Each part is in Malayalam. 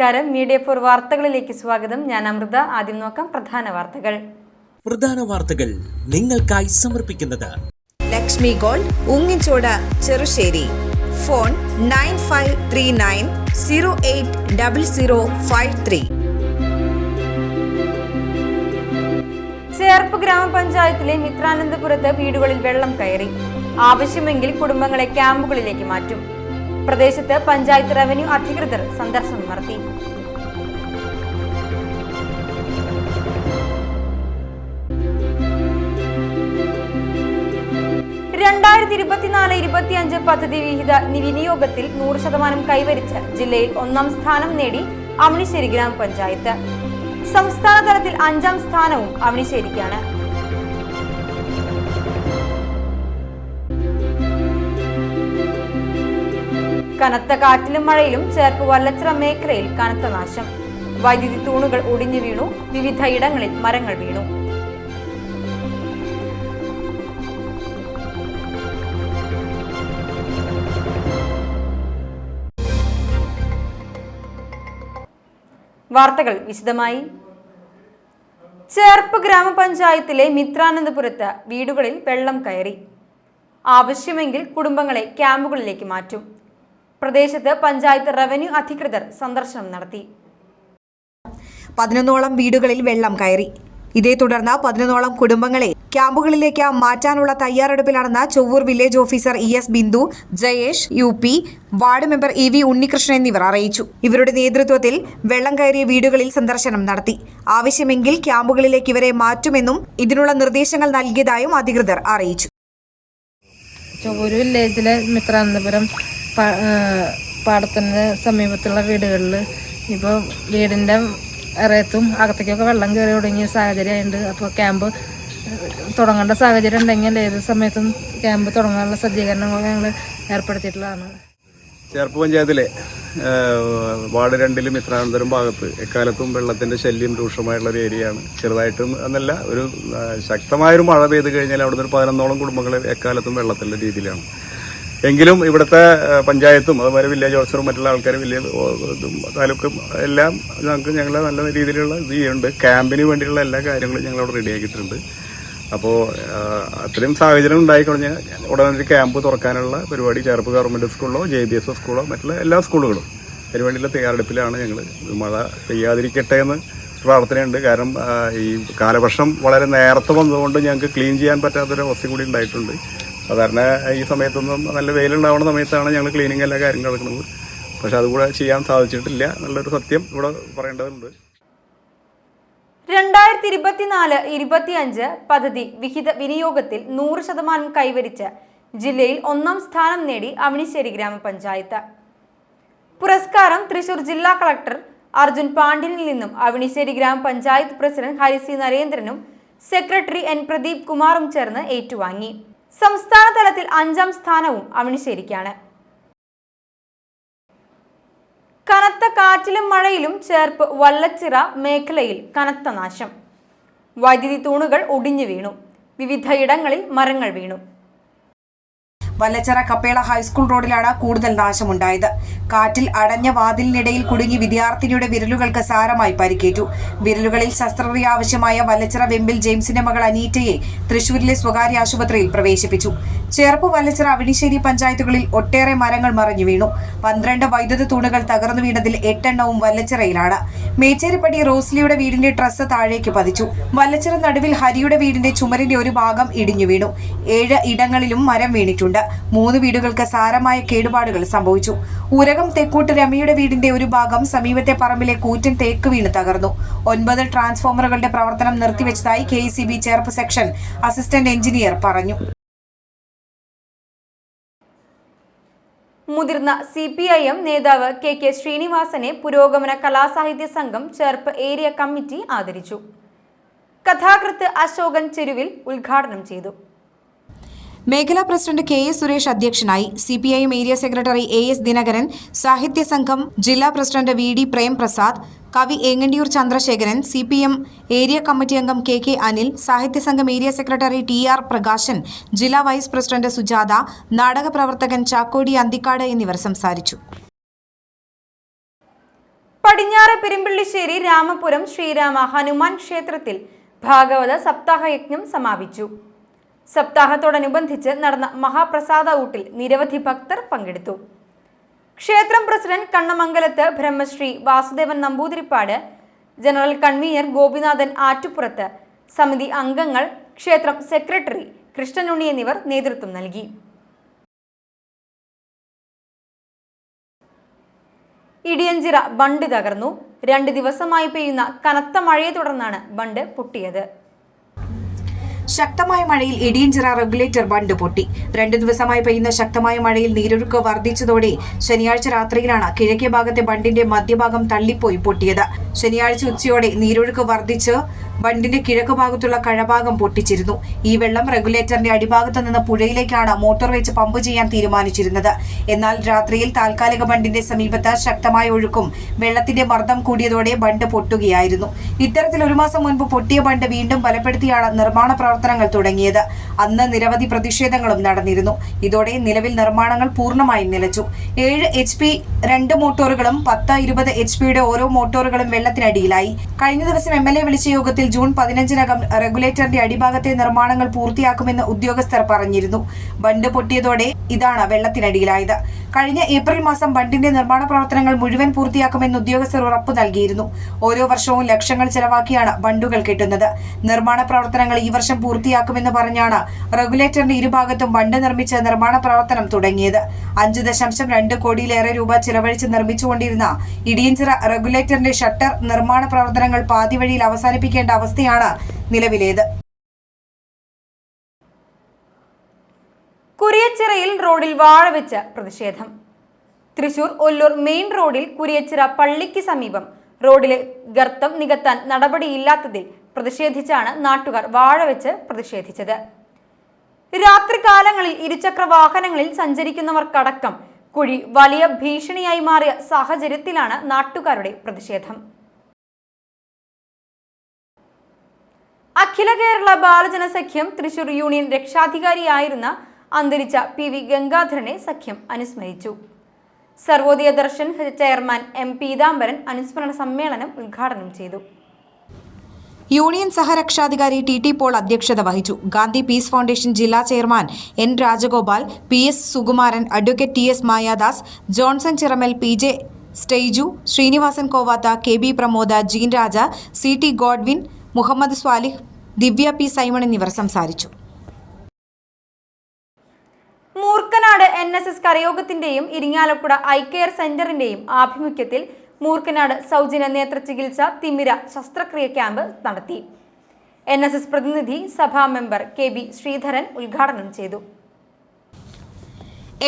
നമസ്കാരം. മീഡിയ ഫോർ വാർത്തകളിലേക്ക് സ്വാഗതം. ഞാൻ അമൃത. ആദ്യം നോക്കാം പ്രധാന വാർത്തകൾ നിങ്ങൾക്കായി സമർപ്പിക്കുന്നത് ലക്ഷ്മി ഗോൾഡ്, ഉങ്ങിച്ചോട്, ചെറുശ്ശേരി. ഫോൺ 9539080053. ചേർപ്പ് ഗ്രാമപഞ്ചായത്തിലെ മിത്രാനന്തപുരത്ത് വീടുകളിൽ വെള്ളം കയറി. ആവശ്യമെങ്കിൽ കുടുംബങ്ങളെ ക്യാമ്പുകളിലേക്ക് മാറ്റും. പ്രദേശത്ത് പഞ്ചായത്ത് റവന്യൂ അധികൃതർ സന്ദർശനം നടത്തി. പദ്ധതി വിഹിത വിനിയോഗത്തിൽ 100% കൈവരിച്ച് ജില്ലയിൽ 1ാം സ്ഥാനം നേടി അവണിശ്ശേരി ഗ്രാമപഞ്ചായത്ത്. സംസ്ഥാന തലത്തിൽ 5ാം സ്ഥാനവും അവണിശ്ശേരിക്കാണ്. കനത്ത കാറ്റിലും മഴയിലും ചേർപ്പ് വല്ലച്ചിറ മേഖലയിൽ കനത്ത നാശം. വൈദ്യുതി തൂണുകൾ ഒടിഞ്ഞു വീണു. വിവിധ ഇടങ്ങളിൽ മരങ്ങൾ വീണു. വാർത്തകൾ വിശദമായി. ചേർപ്പ് ഗ്രാമപഞ്ചായത്തിലെ മിത്രാനന്തപുരത്ത് വീടുകളിൽ വെള്ളം കയറി. ആവശ്യമെങ്കിൽ കുടുംബങ്ങളെ ക്യാമ്പുകളിലേക്ക് മാറ്റും. പ്രദേശത്ത് പഞ്ചായത്ത് റവന്യൂ അധികൃതർ സന്ദർശനം നടത്തി. 11ഓളം വീടുകളിൽ വെള്ളം കയറി. ഇതേ തുടർന്ന് 11ഓളം കുടുംബങ്ങളെ ക്യാമ്പുകളിലേക്ക് മാറ്റാനുള്ള തയ്യാറെടുപ്പിലാണെന്ന് Chovvoor village officer ES Bindu, Jayesh UP, ward member EV Unnikrishnan എന്നിവർ അറിയിച്ചു. ഇവരുടെ നേതൃത്വത്തിൽ വെള്ളം കയറിയ വീടുകളിൽ സന്ദർശനം നടത്തി. ആവശ്യമെങ്കിൽ ക്യാമ്പുകളിലേക്ക് ഇവരെ മാറ്റുമെന്നും ഇതിനുള്ള നിർദ്ദേശങ്ങൾ നൽകിയതായും അധികൃതർ അറിയിച്ചു. ചൊവ്വൂർ വില്ലേജിലെ മിത്രാനന്തപുരം പാടത്തിന് സമീപത്തുള്ള വീടുകളിൽ ഇപ്പോൾ വീടിൻ്റെ ഇറയത്തും അകത്തേക്കൊക്കെ വെള്ളം കയറി തുടങ്ങിയ സാഹചര്യമുണ്ട്. അപ്പോൾ ക്യാമ്പ് തുടങ്ങേണ്ട സാഹചര്യം ഉണ്ടെങ്കിൽ ഏത് സമയത്തും ക്യാമ്പ് തുടങ്ങാനുള്ള സജ്ജീകരണങ്ങൾ ഞങ്ങൾ ഏർപ്പെടുത്തിയിട്ടുള്ളതാണ്. ചേർപ്പ് പഞ്ചായത്തിലെ വാർഡ് 2 മിത്രാനന്തപുരം ഭാഗത്ത് എക്കാലത്തും വെള്ളത്തിൻ്റെ ശല്യം രൂക്ഷമായിട്ടുള്ളൊരു ഏരിയയാണ്. ചെറുതായിട്ടും എന്നല്ല, ഒരു ശക്തമായൊരു മഴ പെയ്ത് കഴിഞ്ഞാൽ അവിടുന്ന് ഒരു 11ഓളം കുടുംബങ്ങൾ എക്കാലത്തും വെള്ളത്തിൻ്റെ രീതിയിലാണ്. എങ്കിലും ഇവിടുത്തെ പഞ്ചായത്തും അതുപോലെ വില്ലേജ് ഓഫീസറും മറ്റുള്ള ആൾക്കാരും വില്ലേജ് താലൂക്കും എല്ലാം ഞങ്ങൾ നല്ല രീതിയിലുള്ള ഇത് ചെയ്യുന്നുണ്ട്. ക്യാമ്പിന് വേണ്ടിയുള്ള എല്ലാ കാര്യങ്ങളും ഞങ്ങളവിടെ റെഡിയാക്കിയിട്ടുണ്ട്. അപ്പോൾ അത്രയും സാഹചര്യം ഉണ്ടായിക്കഴിഞ്ഞാൽ ഉടനെ ക്യാമ്പ് തുറക്കാനുള്ള പരിപാടി ചേർപ്പ് ഗവൺമെൻറ് സ്കൂളിലോ JBS സ്കൂളോ മറ്റുള്ള എല്ലാ സ്കൂളുകളും അതിന് വേണ്ടിയുള്ള തയ്യാറെടുപ്പിലാണ് ഞങ്ങൾ. മഴ പെയ്യാതിരിക്കട്ടെ എന്ന് പ്രാർത്ഥനയുണ്ട്. കാരണം ഈ കാലവർഷം വളരെ നേരത്തെ വന്നതുകൊണ്ട് ഞങ്ങൾക്ക് ക്ലീൻ ചെയ്യാൻ പറ്റാത്തൊരു അവസ്ഥ കൂടി ഉണ്ടായിട്ടുണ്ട്. സാധാരണ ഈ സമയത്തൊന്നും നല്ല വെയിലുണ്ടാവുന്ന സമയത്താണ് ഞങ്ങൾ ക്ലീനിങ് എല്ലാ കാര്യങ്ങളും നടക്കുന്നത്. പക്ഷെ അതുകൂടെ ചെയ്യാൻ സാധിച്ചിട്ടില്ല എന്നുള്ളൊരു സത്യം ഇവിടെ പറയേണ്ടതുണ്ട്. 2024-25 പദ്ധതി വിഹിത വിനിയോഗത്തിൽ 100% കൈവരിച്ച് ജില്ലയിൽ 1ാം സ്ഥാനം നേടി അവണിശ്ശേരി ഗ്രാമപഞ്ചായത്ത്. പുരസ്കാരം തൃശൂർ ജില്ലാ കളക്ടർ അർജുൻ പാണ്ഡ്യനിൽ നിന്നും അവണിശ്ശേരി ഗ്രാമപഞ്ചായത്ത് പ്രസിഡന്റ് ഹരിസി നരേന്ദ്രനും സെക്രട്ടറി N പ്രദീപ് കുമാറും ചേർന്ന് ഏറ്റുവാങ്ങി. സംസ്ഥാന തലത്തിൽ 5ാം സ്ഥാനവും അവണിശ്ശേരിക്കാണ്. കനത്ത കാറ്റിലും മഴയിലും ചേർപ്പ് വല്ലച്ചിറ മേഖലയിൽ കനത്ത നാശം. വൈദ്യുതി തൂണുകൾ ഒടിഞ്ഞു വീണു. വിവിധ ഇടങ്ങളിൽ മരങ്ങൾ വീണു. വല്ലച്ചിറ കപ്പേള ഹൈസ്കൂൾ റോഡിലാണ് കൂടുതൽ നാശമുണ്ടായത്. കാറ്റിൽ അടഞ്ഞ വാതിലിനിടയിൽ കുടുങ്ങി വിദ്യാർത്ഥിനിയുടെ വിരലുകൾക്ക് സാരമായി പരിക്കേറ്റു. വിരലുകളിൽ ശസ്ത്രക്രിയ ആവശ്യമായ വല്ലച്ചിറ വെമ്പിൽ ജെയിംസിന്റെ മകൾ അനീറ്റയെ തൃശൂരിലെ സ്വകാര്യ ആശുപത്രിയിൽ പ്രവേശിപ്പിച്ചു. ചേർപ്പ്, വല്ലച്ചിറ, അവണിശ്ശേരി പഞ്ചായത്തുകളിൽ ഒട്ടേറെ മരങ്ങൾ മറിഞ്ഞു വീണു. 12 വൈദ്യുത തൂണുകൾ തകർന്നു വീണതിൽ 8 എണ്ണവും വല്ലച്ചിറയിലാണ്. മേച്ചേരിപ്പടി റോസ്ലിയുടെ വീടിന്റെ ട്രസ് താഴേക്ക് പതിച്ചു. വല്ലച്ചിറ നടുവിൽ ഹരിയുടെ വീടിന്റെ ചുമരിന്റെ ഒരു ഭാഗം ഇടിഞ്ഞു വീണു. 7 ഇടങ്ങളിലും മരം വീണിട്ടുണ്ട്. 3 വീടുകൾക്ക് സാരമായ കേടുപാടുകൾ സംഭവിച്ചു. ഊരകം തെക്കൂട്ട് രമയുടെ വീടിന്റെ ഒരു ഭാഗം സമീപത്തെ പറമ്പിലെ കൂറ്റൻ തേക്ക് വീണ് തകർന്നു. 9 ട്രാൻസ്ഫോമറുകളുടെ പ്രവർത്തനം നിർത്തിവെച്ചതായി KECB Cherpu section assistant engineer പറഞ്ഞു. മുതിർന്ന CPIM നേതാവ് KK ശ്രീനിവാസനെ പുരോഗമന കലാസാഹിത്യ സംഘം ചേർപ്പ് ഏരിയ കമ്മിറ്റി ആദരിച്ചു. കഥാകൃത്ത് അശോകൻ ചെരുവിൽ ഉദ്ഘാടനം ചെയ്തു. മേഖലാ പ്രസിഡന്റ് KS സുരേഷ് അധ്യക്ഷനായി. CPIM area secretary AS Dinakaran, സാഹിത്യ സംഘം ജില്ലാ പ്രസിഡന്റ് VD പ്രേം പ്രസാദ്, കവി Engandiyur Chandrasekharan, CPM area committee അംഗം KK അനിൽ, സാഹിത്യ സംഘം ഏരിയ സെക്രട്ടറി TR പ്രകാശൻ, ജില്ലാ വൈസ് പ്രസിഡന്റ് സുജാത, നാടക പ്രവർത്തകൻ ചാക്കോടി അന്തിക്കാട് എന്നിവർ സംസാരിച്ചു. പടിഞ്ഞാറ് പെരുമ്പിള്ളിശ്ശേരി രാമപുരം ശ്രീരാമ ഹനുമാൻ ക്ഷേത്രത്തിൽ ഭാഗവത സപ്താഹയജ്ഞം സമാപിച്ചു. സപ്താഹത്തോടനുബന്ധിച്ച് നടന്ന മഹാപ്രസാദ ഊട്ടിൽ നിരവധി ഭക്തർ പങ്കെടുത്തു. ക്ഷേത്രം പ്രസിഡന്റ് കണ്ണമംഗലത്ത് ബ്രഹ്മശ്രീ വാസുദേവൻ നമ്പൂതിരിപ്പാട്, ജനറൽ കൺവീനർ ഗോപിനാഥൻ ആറ്റുപുറത്ത്, സമിതി അംഗങ്ങൾ, ക്ഷേത്രം സെക്രട്ടറി കൃഷ്ണനുണ്ണി എന്നിവർ നേതൃത്വം നൽകി. ഇടിയഞ്ചിറ ബണ്ട് തകർന്നു. 2 ദിവസമായി പെയ്യുന്ന കനത്ത മഴയെ തുടർന്നാണ് ബണ്ട് പൊട്ടിയത്. ശക്തമായ മഴയിൽ ഇടിയഞ്ചിറ റെഗുലേറ്റർ ബണ്ട് പൊട്ടി. 2 ദിവസമായി പെയ്യുന്ന ശക്തമായ മഴയിൽ നീരൊഴുക്ക് വർദ്ധിച്ചതോടെ ശനിയാഴ്ച രാത്രിയിലാണ് കിഴക്കേ ഭാഗത്തെ ബണ്ടിന്റെ മധ്യഭാഗം തള്ളിപ്പോയി പൊട്ടിയത്. ശനിയാഴ്ച ഉച്ചയോടെ നീരൊഴുക്ക് വർദ്ധിച്ച് ബണ്ടിന്റെ കിഴക്ക് ഭാഗത്തുള്ള കഴഭാഗം പൊട്ടിച്ചിരുന്നു. ഈ വെള്ളം റെഗുലേറ്ററിന്റെ അടിഭാഗത്ത് നിന്ന് പുഴയിലേക്കാണ് മോട്ടോർ വെച്ച് പമ്പ് ചെയ്യാൻ തീരുമാനിച്ചിരുന്നത്. എന്നാൽ രാത്രിയിൽ താൽക്കാലിക ബണ്ടിന്റെ സമീപത്ത് ശക്തമായ ഒഴുക്കും വെള്ളത്തിന്റെ മർദ്ദം കൂടിയതോടെ ബണ്ട് പൊട്ടുകയായിരുന്നു. ഇത്തരത്തിൽ 1 മാസം മുൻപ് പൊട്ടിയ ബണ്ട് വീണ്ടും ബലപ്പെടുത്തിയാണ് നിർമ്മാണ പ്രവർത്തനങ്ങൾ തുടങ്ങിയത്. അന്ന് നിരവധി പ്രതിഷേധങ്ങളും നടന്നിരുന്നു. ഇതോടെ നിലവിൽ നിർമ്മാണങ്ങൾ പൂർണ്ണമായും നിലച്ചു. 7 HP 2 മോട്ടോറുകളും 10-20 HP ഓരോ മോട്ടോറുകളും വെള്ളത്തിനടിയിലായി. കഴിഞ്ഞ ദിവസം MLA വിളിച്ച യോഗത്തിൽ ജൂൺ 15-നകം റെഗുലേറ്ററിന്റെ അടിഭാഗത്തെ നിർമ്മാണങ്ങൾ പൂർത്തിയാക്കുമെന്ന് ഉദ്യോഗസ്ഥർ പറഞ്ഞിരുന്നു. ബണ്ട് പൊട്ടിയതോടെ ഇതാണ് വെള്ളത്തിനടിയിലായത്. കഴിഞ്ഞ ഏപ്രിൽ മാസം ബണ്ടിന്റെ നിർമ്മാണ പ്രവർത്തനങ്ങൾ മുഴുവൻ പൂർത്തിയാക്കുമെന്ന് ഉദ്യോഗസ്ഥർ ഉറപ്പു നൽകിയിരുന്നു. ഓരോ വർഷവും ലക്ഷങ്ങൾ ചെലവാക്കിയാണ് ബണ്ടുകൾ കെട്ടുന്നത്. നിർമ്മാണ പ്രവർത്തനങ്ങൾ ഈ വർഷം പൂർത്തിയാക്കുമെന്ന് പറഞ്ഞാണ് റെഗുലേറ്ററിന്റെ ഇരുഭാഗത്തും ബണ്ട് നിർമ്മിച്ച് നിർമ്മാണ പ്രവർത്തനം തുടങ്ങിയത്. 5.2 കോടിയിലേറെ രൂപ ചെലവഴിച്ച് നിർമ്മിച്ചുകൊണ്ടിരുന്ന ഇടിയഞ്ചിറ റെഗുലേറ്ററിന്റെ ഷട്ടർ നിർമ്മാണ പ്രവർത്തനങ്ങൾ പാതിവഴിയിൽ അവസാനിപ്പിക്കേണ്ട അവസ്ഥയാണ് നിലവിലേത്. കുരിയച്ചിറയിൽ റോഡിൽ വാഴ വെച്ച് പ്രതിഷേധം. തൃശൂർ ഒല്ലൂർ മെയിൻ റോഡിൽ കുരിയച്ചിറ പള്ളിക്ക് സമീപം റോഡിലെ ഗർത്തം നികത്താൻ നടപടിയില്ലാത്തതിൽ പ്രതിഷേധിച്ചാണ് നാട്ടുകാർ വാഴ വെച്ച് പ്രതിഷേധിച്ചത്. രാത്രികാലങ്ങളിൽ ഇരുചക്ര വാഹനങ്ങളിൽ സഞ്ചരിക്കുന്നവർക്കടക്കം കുഴി വലിയ ഭീഷണിയായി മാറിയ സാഹചര്യത്തിലാണ് നാട്ടുകാരുടെ പ്രതിഷേധം. അഖില കേരള ബാലജന സഖ്യം തൃശൂർ യൂണിയൻ രക്ഷാധികാരിയായിരുന്ന അന്തരിച്ച PV ഗംഗാധരനെ സഖ്യം അനുസ്മരിച്ചു. സർവോദയ ദർശൻ ചെയർമാൻ M പീതാംബരൻ അനുസ്മരണ സമ്മേളനം ഉദ്ഘാടനം ചെയ്തു. യൂണിയൻ സഹരക്ഷാധികാരി TT പോൾ അധ്യക്ഷത വഹിച്ചു. ഗാന്ധി പീസ് ഫൗണ്ടേഷൻ ജില്ലാ chairman N Rajagopal, PS Sukumaran, advocate TS Mayadas, Johnson Chiramal, PJ സ്റ്റേജു, Srinivasan Kovatha, KB Pramoda, Jean Raja, CT Godwin, Muhammad Swalih, Divya P Simon എന്നിവർ സംസാരിച്ചു. മൂർക്കനാട് NSS കരയോഗത്തിന്റെയും ഇരിങ്ങാലക്കുട ഐകെയർ സെന്ററിന്റെയും ആഭിമുഖ്യത്തിൽ മൂർക്കനാട് സൗജന്യ നേത്ര ചികിത്സ തിമിര ശസ്ത്രക്രിയ ക്യാമ്പ് നടത്തി. NSS പ്രതിനിധി സഭാ മെമ്പർ KB ശ്രീധരൻ ഉദ്ഘാടനം ചെയ്തു.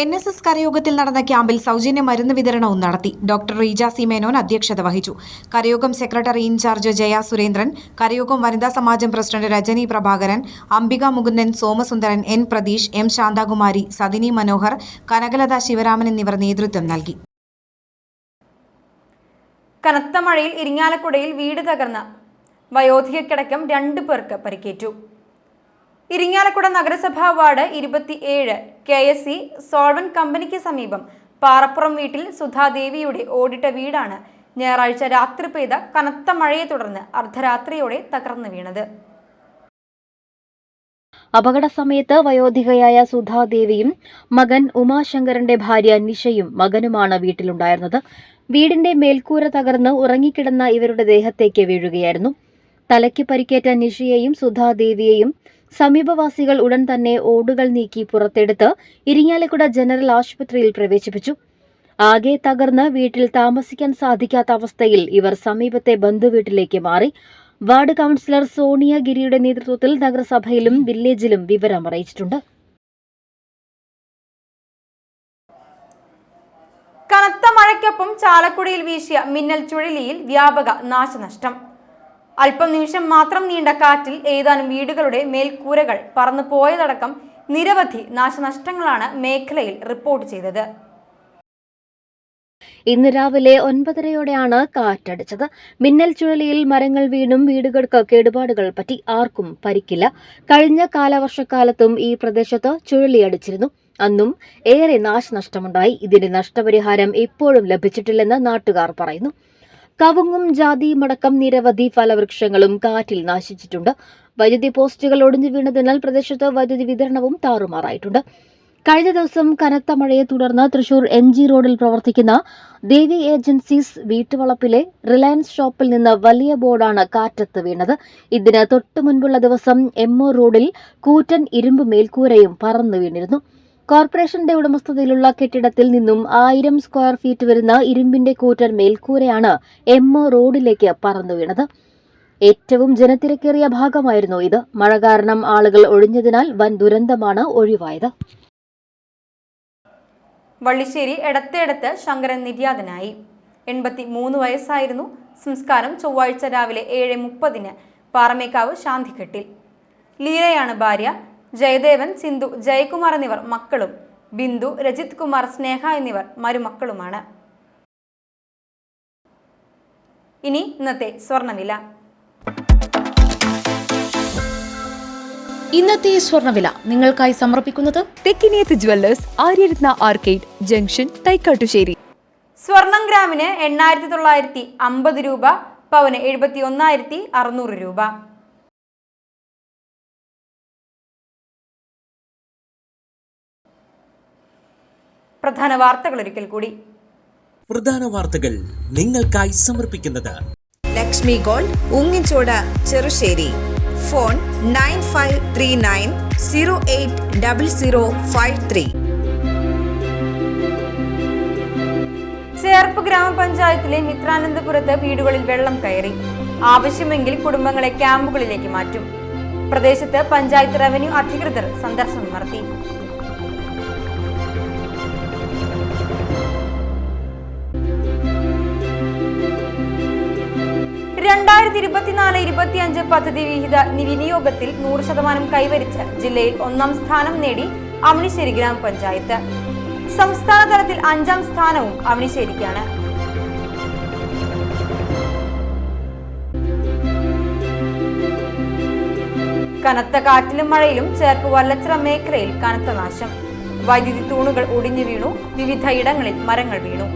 NSS കരയോഗത്തിൽ നടന്ന ക്യാമ്പിൽ സൗജന്യ മരുന്ന് വിതരണവും നടത്തി. ഡോക്ടർ റീജ സി മേനോൻ അധ്യക്ഷത വഹിച്ചു. കരയോഗം സെക്രട്ടറി ഇൻചാർജ് ജയ സുരേന്ദ്രൻ, കരയോഗം വനിതാ സമാജം president Rajani Prabhakaran, Ambika Mukundan, Somasundaran, N Pratheesh, M Shanthakumari, Sadini Manohar, Kanakalatha Sivaraman എന്നിവർ നേതൃത്വം നൽകി. കനത്ത മഴയിൽ ഇരിങ്ങാലക്കുടയിൽ വീട് തകർന്ന വയോധികയ്ക്കടക്കം 2 പേർക്ക് പരിക്കേറ്റു. ഇരിങ്ങാലക്കുട നഗരസഭാ വാർഡ് 27 KSC സോൾവൻ കമ്പനിക്ക് സമീപം പാറപ്പുറം വീട്ടിൽ സുധാദേവിയുടെ ഓടിട്ട വീടാണ് ഞായറാഴ്ച രാത്രി പെയ്ത കനത്ത മഴയെ തുടർന്ന് അർദ്ധരാത്രിയോടെ തകർന്നു വീണത്. അപകട സമയത്ത് വയോധികയായ സുധാദേവിയും മകൻ ഉമാശങ്കരന്റെ ഭാര്യ നിഷയും മകനുമാണ് വീട്ടിലുണ്ടായിരുന്നത്. വീടിന്റെ മേൽക്കൂര തകർന്ന് ഉറങ്ങിക്കിടന്ന ഇവരുടെ ദേഹത്തേക്ക് വീഴുകയായിരുന്നു. തലയ്ക്ക് പരിക്കേറ്റ നിഷയെയും സുധാദേവിയെയും സമീപവാസികൾ ഉടൻ തന്നെ ഓടുകൾ നീക്കി പുറത്തെടുത്ത് ഇരിങ്ങാലക്കുട ജനറൽ ആശുപത്രിയിൽ പ്രവേശിപ്പിച്ചു. ആകെ തകർന്ന് വീട്ടിൽ താമസിക്കാൻ സാധിക്കാത്ത അവസ്ഥയിൽ ഇവർ സമീപത്തെ ബന്ധുവീട്ടിലേക്ക് മാറി. വാർഡ് കൌൺസിലർ സോണിയ ഗിരിയുടെ നേതൃത്വത്തിൽ നഗരസഭയിലും വില്ലേജിലും വിവരം അറിയിച്ചിട്ടുണ്ട്. കനത്ത മഴയ്ക്കൊപ്പം ചാലക്കുടിയിൽ വീശിയ മിന്നൽ ചുഴലിയിൽ വ്യാപക നാശനഷ്ടം. അല്പം നിമിഷം മാത്രം നീണ്ട കാറ്റിൽ ഏതാനും വീടുകളുടെ മേൽക്കൂരകൾ പറന്നു പോയതടക്കം നിരവധി നാശനഷ്ടങ്ങളാണ് മേഖലയിൽ റിപ്പോർട്ട് ചെയ്തത്. ഇന്ന് രാവിലെ 9:30യോടെയാണ് കാറ്റടിച്ചത്. മിന്നൽ ചുഴലിയിൽ മരങ്ങൾ വീണും വീടുകൾക്ക് കേടുപാടുകൾ പറ്റി. ആർക്കും പരിക്കില്ല. കഴിഞ്ഞ കാലവർഷക്കാലത്തും ഈ പ്രദേശത്ത് ചുഴലിയടിച്ചിരുന്നു. അന്നും ഏറെ നാശനഷ്ടമുണ്ടായി. ഇതിന്റെ നഷ്ടപരിഹാരം ഇപ്പോഴും ലഭിച്ചിട്ടില്ലെന്ന് നാട്ടുകാർ പറയുന്നു. കവുങ്ങും ജാതിയുമടക്കം നിരവധി ഫലവൃക്ഷങ്ങളും കാറ്റിൽ നാശിച്ചിട്ടുണ്ട്. വൈദ്യുതി പോസ്റ്റുകൾ ഒടിഞ്ഞു വീണതിനാൽ പ്രദേശത്ത് വൈദ്യുതി വിതരണവും താറുമാറായിട്ടുണ്ട്. കഴിഞ്ഞ ദിവസം കനത്ത മഴയെ തുടർന്ന് തൃശൂർ MG റോഡിൽ പ്രവർത്തിക്കുന്ന ദേവി ഏജൻസീസ് വീട്ടുവളപ്പിലെ റിലയൻസ് ഷോപ്പിൽ നിന്ന് വലിയ ബോർഡാണ് കാറ്റത്ത് വീണത്. ഇതിന് തൊട്ടു മുൻപുള്ള ദിവസം MO റോഡിൽ കൂറ്റൻ ഇരുമ്പ് മേൽക്കൂരയും പറന്നു വീണിരുന്നു. കോർപ്പറേഷന്റെ ഉടമസ്ഥതയിലുള്ള കെട്ടിടത്തിൽ നിന്നും 1000 സ്ക്വയർ ഫീറ്റ് വരുന്ന ഇരുമ്പിന്റെ കൂറ്റൻ മേൽക്കൂരയാണ് MO റോഡിലേക്ക് പറന്നു വീണത്. ഏറ്റവും ജനത്തിരക്കേറിയ ഭാഗമായിരുന്നു ഇത്. മഴ കാരണം ആളുകൾ ഒഴിഞ്ഞതിനാൽ വൻ ദുരന്തമാണ് ഒഴിവായത്. വള്ളിശ്ശേരി എടത്തേടത്ത് ശങ്കരൻ നിര്യാതനായി. 83 വയസ്സായിരുന്നു. സംസ്കാരം ചൊവ്വാഴ്ച രാവിലെ 7:30 പാറമേക്കാവ് ശാന്തിഘട്ടിൽ. ലീലയാണ് ഭാര്യ. ജയദേവൻ, സിന്ധു, ജയകുമാർ എന്നിവർ മക്കളും. ബിന്ദു, രജിത് കുമാർ, സ്നേഹ എന്നിവർ മരുമക്കളുമാണ്. ഇനി ഇന്നത്തെ സ്വർണ്ണവില. ഇന്നത്തെ സ്വർണ്ണവില നിങ്ങൾക്കായി സമർപ്പിക്കുന്നത് Thekkiniyath jewellers, Aryaratna arcade junction, Thaikkattussery. സ്വർണം ഗ്രാമിന് 8,950 രൂപ, പവന് 71,600 രൂപ. പ്രധാന വാർത്തകൾ ഒരിക്കൽ കൂടി. പ്രധാന വാർത്തകൾ നിങ്ങൾക്കായി സമർപ്പിക്കുന്നത് ലക്ഷ്മി ഗോൾഡ്, ഉങ്ങിച്ചോട്, ചെറുശ്ശേരി. ഫോൺ 9539080053. ചേർപ്പ് ഗ്രാമപഞ്ചായത്തിലെ മിത്രാനന്തപുരത്ത് വീടുകളിൽ വെള്ളം കയറി. ആവശ്യമെങ്കിൽ കുടുംബങ്ങളെ ക്യാമ്പുകളിലേക്ക് മാറ്റും. പ്രദേശത്ത് പഞ്ചായത്ത് റവന്യൂ അധികൃതർ സന്ദർശനം നടത്തി. പദ്ധതി വിഹിത വിനിയോഗത്തിൽ 100% കൈവരിച്ച് ജില്ലയിൽ 1ാം സ്ഥാനം നേടി അവണിശ്ശേരി ഗ്രാമപഞ്ചായത്ത്. സംസ്ഥാന തലത്തിൽ 5ാം സ്ഥാനവും അവണിശ്ശേരിക്കാണ്. കനത്ത കാറ്റിലും മഴയിലും ചേർപ്പ് വല്ലച്ചിറ മേഖലയിൽ കനത്ത നാശം. വൈദ്യുതി തൂണുകൾ ഒടിഞ്ഞു വീണു. വിവിധ ഇടങ്ങളിൽ മരങ്ങൾ വീണു.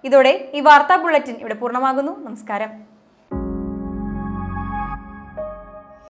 ഇതോടെ ഈ വാർത്താ ബുള്ളറ്റിൻ ഇവിടെ പൂർണ്ണമാകുന്നു. നമസ്കാരം.